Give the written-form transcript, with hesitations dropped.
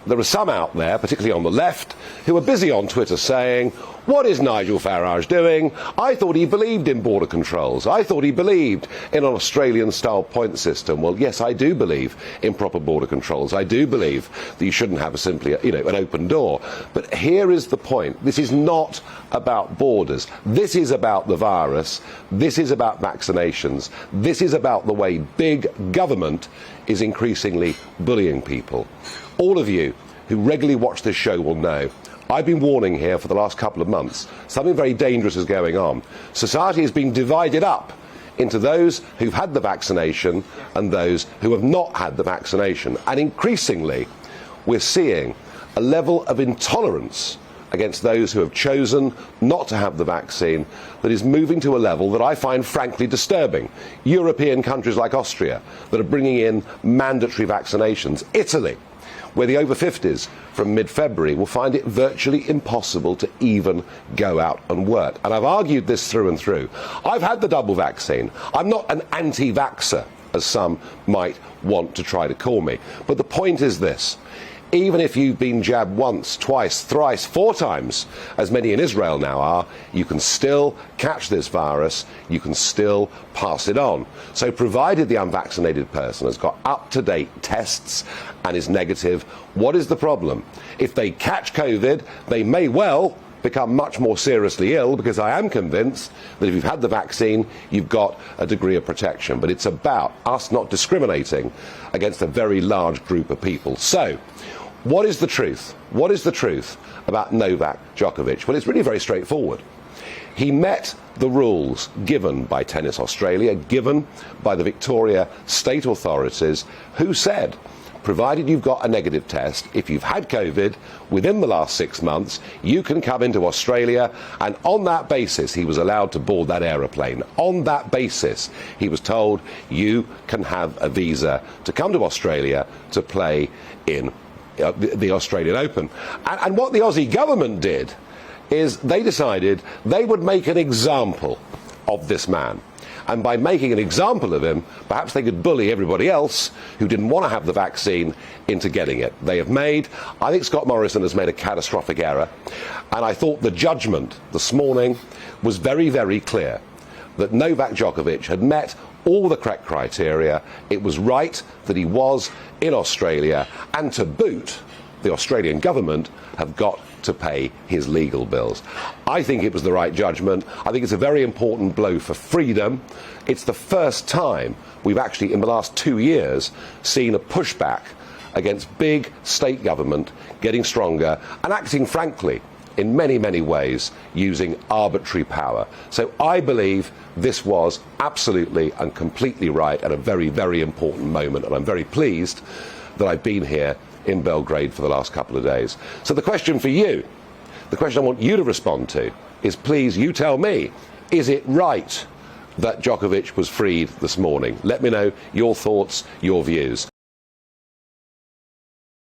there are some out there, particularly on the left, who are busy on Twitter saying, what is Nigel Farage doing? I thought he believed in border controls. I thought he believed in an Australian-style point system. Well, yes, I do believe in proper border controls. I do believe that you shouldn't have simply, an open door. But here is the point. This is not about borders. This is about the virus. This is about vaccinations. This is about the way big government is increasingly bullying people. All of you who regularly watch this show will know I've been warning here for the last couple of months. Something very dangerous is going on. Society is being divided up into those who've had the vaccination and those who have not had the vaccination. And increasingly, we're seeing a level of intolerance against those who have chosen not to have the vaccine that is moving to a level that I find frankly disturbing. European countries like Austria that are bringing in mandatory vaccinations. Italy, where the over 50s from mid-February will find it virtually impossible to even go out and work. And I've argued this through and through. I've had the double vaccine. I'm not an anti-vaxxer, as some might want to try to call me. But the point is this. Even if you've been jabbed once, twice, thrice, 4 times, as many in Israel now are, you can still catch this virus, you can still pass it on. So provided the unvaccinated person has got up-to-date tests and is negative, what is the problem? If they catch COVID, they may well become much more seriously ill, because I am convinced that if you've had the vaccine, you've got a degree of protection. But it's about us not discriminating against a very large group of people. So, what is the truth? What is the truth about Novak Djokovic? Well, it's really very straightforward. He met the rules given by Tennis Australia, given by the Victoria state authorities, who said, provided you've got a negative test, if you've had COVID within the last 6 months, you can come into Australia, and on that basis he was allowed to board that aeroplane. On that basis he was told you can have a visa to come to Australia to play in the Australian Open. And what the Aussie government did is they decided they would make an example of this man. And by making an example of him, perhaps they could bully everybody else who didn't want to have the vaccine into getting it. They have made, I think Scott Morrison has made a catastrophic error. And I thought the judgment this morning was very, very clear that Novak Djokovic had met all the correct criteria. It was right that he was in Australia, and to boot, the Australian government have got to pay his legal bills. I think it was the right judgment. I think it's a very important blow for freedom. It's the first time we've actually, in the last 2 years, seen a pushback against big state government getting stronger and acting, frankly, in many, many ways, using arbitrary power. So I believe this was absolutely and completely right at a very, very important moment, and I'm very pleased that I've been here in Belgrade for the last couple of days. So the question for you, the question I want you to respond to, is please you tell me, is it right that Djokovic was freed this morning? Let me know your thoughts, your views.